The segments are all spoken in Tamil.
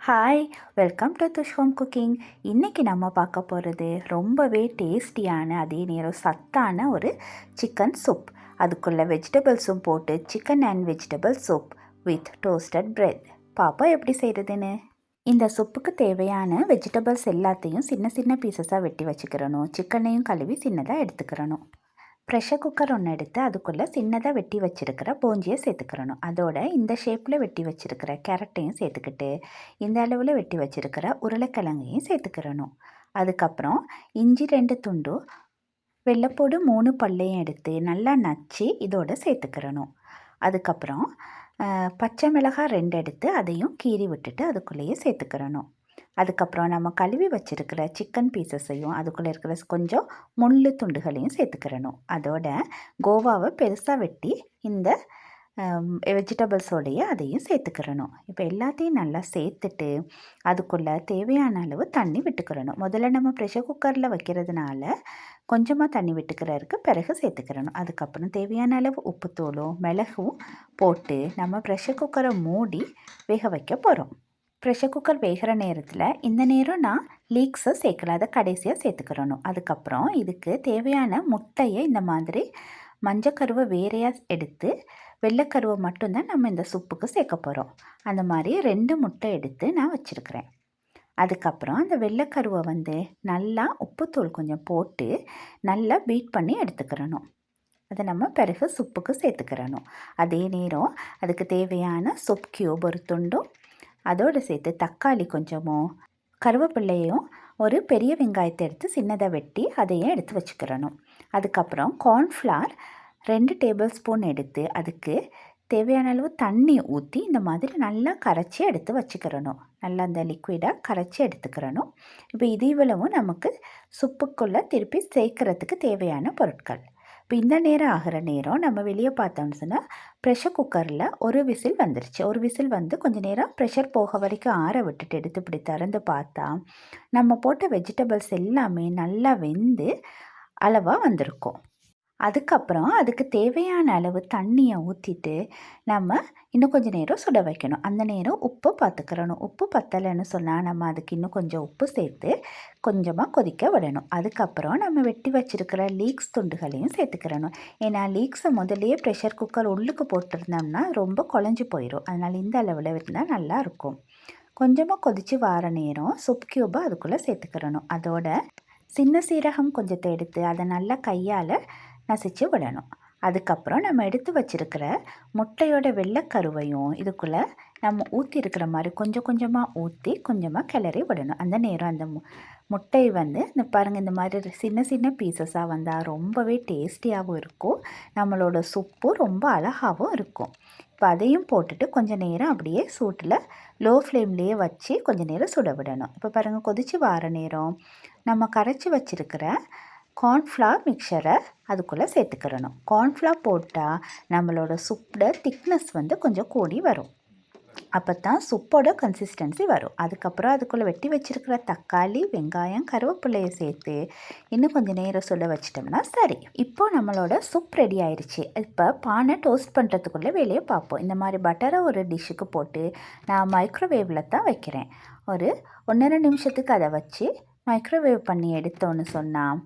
Hi, welcome to Tush home cooking. இன்றைக்கி நம்ம பார்க்க போகிறது ரொம்பவே டேஸ்டியான அதே நேரம் சத்தான ஒரு சிக்கன் சூப். அதுக்குள்ளே வெஜிடபிள்ஸும் போட்டு chicken and vegetable soup with tossed bread. பாப்பா எப்படி செய்கிறதுன்னு. இந்த சூப்புக்கு தேவையான வெஜிடபிள்ஸ் எல்லாத்தையும் சின்ன சின்ன பீசஸாக வெட்டி வச்சுக்கிறணும். சிக்கனையும் கழுவி சின்னதாக எடுத்துக்கிறணும். ப்ரெஷர் குக்கர் ஒன்று எடுத்து அதுக்குள்ளே சின்னதாக வெட்டி வச்சுருக்கிற போஞ்சியை சேர்த்துக்கிறணும். அதோட இந்த ஷேப்பில் வெட்டி வச்சுருக்கிற கேரட்டையும் சேர்த்துக்கிட்டு இந்த அளவில் வெட்டி வச்சுருக்கிற உருளைக்கிழங்கையும் சேர்த்துக்கிறணும். அதுக்கப்புறம் இஞ்சி 2 துண்டு, வெள்ளைப்பூடு 3 பல்லையும் எடுத்து நல்லா நச்சு இதோட சேர்த்துக்கிறணும். அதுக்கப்புறம் பச்சை மிளகாய் 2 எடுத்து அதையும் கீறி விட்டுட்டு அதுக்குள்ளேயே சேர்த்துக்கிறணும். அதுக்கப்புறம் நம்ம கழுவி வச்சுருக்கிற சிக்கன் பீசஸையும் அதுக்குள்ளே இருக்கிற கொஞ்சம் முள் துண்டுகளையும் சேர்த்துக்கிறணும். அதோட கோவாவை பெருசாக வெட்டி இந்த வெஜிடபிள்ஸோடைய அதையும் சேர்த்துக்கிறணும். இப்போ எல்லாத்தையும் நல்லா சேர்த்துட்டு அதுக்குள்ளே தேவையான அளவு தண்ணி விட்டுக்கிறணும். முதல்ல நம்ம ப்ரெஷர் குக்கரில் வைக்கிறதுனால கொஞ்சமாக தண்ணி விட்டுக்கிறதுக்கு பிறகு சேர்த்துக்கிறணும். அதுக்கப்புறம் தேவையான அளவு உப்புத்தூளும் மிளகும் போட்டு நம்ம ப்ரெஷர் குக்கரை மூடி வேக வைக்க போகிறோம். ப்ரெஷர் குக்கர் வேகிற நேரத்தில் இந்த நேரம் நான் லீக்ஸை சேர்க்கல, அதை கடைசியாக சேர்த்துக்கிறணும். அதுக்கப்புறம் இதுக்கு தேவையான முட்டையை இந்த மாதிரி மஞ்சக்கருவை வேறையாக எடுத்து வெள்ளைக்கருவை மட்டும்தான் நம்ம இந்த சூப்புக்கு சேர்க்க போகிறோம். அந்த மாதிரி 2 முட்டை எடுத்து நான் வச்சுருக்கிறேன். அதுக்கப்புறம் அந்த வெள்ளைக்கருவை நல்லா உப்புத்தூள் கொஞ்சம் போட்டு நல்லா பீட் பண்ணி எடுத்துக்கிறணும். அதை நம்ம பிறகு சூப்புக்கு சேர்த்துக்கிறணும். அதே நேரம் அதுக்கு தேவையான சூப் கியூப் ஒரு துண்டும், அதோடு சேர்த்து தக்காளி கொஞ்சமும், கருவேப்பிள்ளையும் ஒரு பெரிய வெங்காயத்தை எடுத்து சின்னதாக வெட்டி அதையும் எடுத்து வச்சுக்கிறணும். அதுக்கப்புறம் கார்ன்ஃப்ளவர் 2 டேபிள் ஸ்பூன் எடுத்து அதுக்கு தேவையான அளவு தண்ணி ஊற்றி இந்த மாதிரி நல்லா கரைச்சி எடுத்து வச்சுக்கிறணும். நல்லா அந்த லிக்விடாக கரைச்சி எடுத்துக்கிறணும். இப்போ இது இவ்வளவும் நமக்கு சுப்புக்குள்ளே திருப்பி சேர்க்குறதுக்கு தேவையான பொருட்கள். இப்போ இந்த நேரம் ஆகிற நேரம் நம்ம வெளியே பார்த்தோம்னு சொன்னால் ப்ரெஷர் குக்கரில் ஒரு விசில் வந்துருச்சு. ஒரு விசில் கொஞ்சம் நேரம் ப்ரெஷர் போக வரைக்கும் ஆற விட்டுட்டு எடுத்து இப்படி திறந்து பார்த்தா நம்ம போட்ட வெஜிடபிள்ஸ் எல்லாமே நல்லா வெந்து அளவாக வந்திருக்கும். அதுக்கப்புறம் அதுக்கு தேவையான அளவு தண்ணியை ஊற்றிட்டு நம்ம இன்னும் கொஞ்சம் நேரம் சுட வைக்கணும். அந்த நேரம் உப்பு பார்த்துக்கிறணும். உப்பு பத்தலைன்னு சொன்னால் நம்ம அதுக்கு இன்னும் கொஞ்சம் உப்பு சேர்த்து கொஞ்சமாக கொதிக்க விடணும். அதுக்கப்புறம் நம்ம வெட்டி வச்சுருக்கிற லீக்ஸ் துண்டுகளையும் சேர்த்துக்கிறணும். ஏன்னா லீக்ஸை முதலையே ப்ரெஷர் குக்கர் உள்ளுக்கு போட்டிருந்தோம்னா ரொம்ப குழஞ்சி போயிடும். அதனால் இந்த அளவில் இருந்தால் நல்லாயிருக்கும். கொஞ்சமாக கொதித்து வார நேரம் சூப் கியூபை அதுக்குள்ளே சேர்த்துக்கிறணும். அதோட சின்ன சீரகம் கொஞ்சத்தை எடுத்து அதை நல்லா கையால் நசிச்சு விடணும். அதுக்கப்புறம் நம்ம எடுத்து வச்சுருக்கிற முட்டையோட வெள்ளைக்கருவையும் இதுக்குள்ளே நம்ம ஊற்றி இருக்கிற மாதிரி கொஞ்சம் கொஞ்சமாக ஊற்றி கொஞ்சமாக கிளறி விடணும். அந்த நேரம் அந்த முட்டை இந்த பாருங்கள் இந்த மாதிரி சின்ன சின்ன பீசஸாக வந்தால் ரொம்பவே டேஸ்டியாகவும் இருக்கும். நம்மளோட சூப்பு ரொம்ப அழகாகவும் இருக்கும். இப்போ அதையும் போட்டுட்டு கொஞ்சம் நேரம் அப்படியே சூட்டில் லோ ஃப்ளேம்லேயே வச்சு கொஞ்சம் நேரம் சுட விடணும். இப்போ பாருங்கள் கொதித்து வார நேரம் நம்ம கரைச்சி வச்சுருக்கிற கார்ன்ஃப்ளவர் மிக்சரை அதுக்குள்ளே சேர்த்துக்கிறணும். கார்ன்ஃப்ளவர் போட்டால் நம்மளோட சூப்போட திக்னஸ் கொஞ்சம் கூடி வரும். அப்போ தான் சூப்போட கன்சிஸ்டன்சி வரும். அதுக்கப்புறம் அதுக்குள்ளே வெட்டி வச்சுருக்கிற தக்காளி, வெங்காயம், கருவேப்பிலையை சேர்த்து இன்னும் கொஞ்சம் நேரம் சுட வச்சிட்டோம்னா சரி. இப்போது நம்மளோட சூப் ரெடி ஆயிடுச்சு. இப்போ பானை டோஸ்ட் பண்ணுறதுக்குள்ளே வேலையை பார்ப்போம். இந்த மாதிரி பட்டரை ஒரு டிஷ்ஷுக்கு போட்டு நான் மைக்ரோவேவில் தான் வைக்கிறேன். ஒரு 1.5 நிமிஷத்துக்கு அதை வச்சு மைக்ரோவேவ் பண்ணி எடுத்தோன்னு சொன்னால்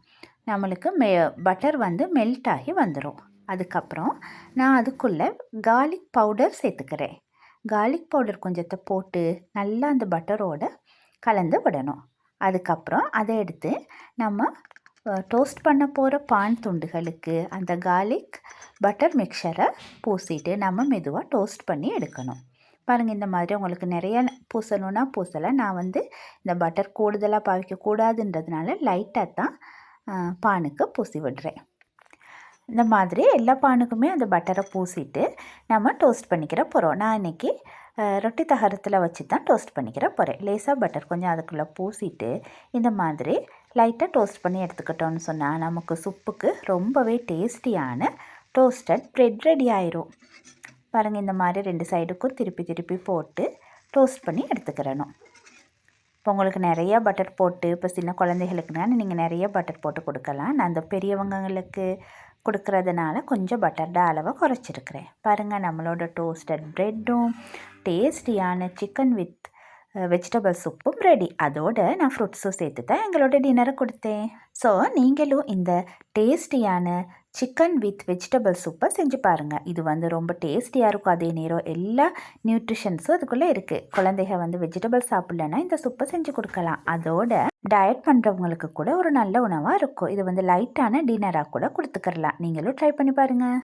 நம்மளுக்கு பட்டர் மெல்ட் ஆகி வந்துடும். அதுக்கப்புறம் நான் அதுக்குள்ளே கார்லிக் பவுடர் சேர்த்துக்கிறேன். கார்லிக் பவுடர் கொஞ்சத்தை போட்டு நல்லா அந்த பட்டரோடு கலந்து விடணும். அதுக்கப்புறம் அதை எடுத்து நம்ம டோஸ்ட் பண்ண போகிற பான் துண்டுகளுக்கு அந்த கார்லிக் பட்டர் மிக்சரை பூசிட்டு நம்ம மெதுவாக டோஸ்ட் பண்ணி எடுக்கணும். பாருங்கள் இந்த மாதிரி உங்களுக்கு நிறைய பூசணுன்னா பூசலை. நான் இந்த பட்டர் கூடுதலாக பாவிக்கக்கூடாதுன்றதுனால லைட்டாக தான் பானுக்கு பூசி விடுறேன். இந்த மாதிரி எல்லா பானுக்குமே அந்த பட்டரை பூசிட்டு நம்ம டோஸ்ட் பண்ணிக்கிற போகிறோம். நான் இன்றைக்கி ரொட்டி தகரத்தில் வச்சு தான் டோஸ்ட் பண்ணிக்கிற போகிறேன். லேசாக பட்டர் கொஞ்சம் அதுக்குள்ளே பூசிட்டு இந்த மாதிரி லைட்டாக டோஸ்ட் பண்ணி எடுத்துக்கிட்டோன்னு சொன்னால் நமக்கு சூப்புக்கு ரொம்பவே டேஸ்டியான டோஸ்டட் ப்ரெட் ரெடி ஆயிரும். பாருங்கள் இந்த மாதிரி 2 சைடுக்கும் திருப்பி திருப்பி போட்டு டோஸ்ட் பண்ணி எடுத்துக்கிறணும். இப்போ உங்களுக்கு நிறையா பட்டர் போட்டு இப்போ சின்ன குழந்தைகளுக்குனா நீங்கள் நிறைய பட்டர் போட்டு கொடுக்கலாம். நான் அந்த பெரியவங்களுக்கு கொடுக்கறதுனால கொஞ்சம் பட்டர்ட அளவை குறைச்சிருக்கிறேன். பாருங்கள் நம்மளோட டோஸ்டட் ப்ரெட்டும் டேஸ்டியான சிக்கன் வித் வெஜிடபிள் சூப்பும் ரெடி. அதோட நான் ஃப்ரூட்ஸும் சேர்த்து தான் எங்களோட டின்னரை கொடுத்தேன். ஸோ நீங்களும் இந்த டேஸ்டியான சிக்கன் வித் வெஜிடபிள் சூப்பை செஞ்சு பாருங்கள். இது ரொம்ப டேஸ்டியாக இருக்கும். அதே நேரம் எல்லா நியூட்ரிஷன்ஸும் அதுக்குள்ளே இருக்குது. குழந்தைங்க வெஜிடபிள் சாப்பிட்லன்னா இந்த சூப்பை செஞ்சு கொடுக்கலாம். அதோட டயட் பண்ணுறவங்களுக்கு கூட ஒரு நல்ல உணவாக இருக்கும். இது லைட்டான டின்னராக கூட கொடுத்துக்கிறலாம். நீங்களும் ட்ரை பண்ணி பாருங்கள்.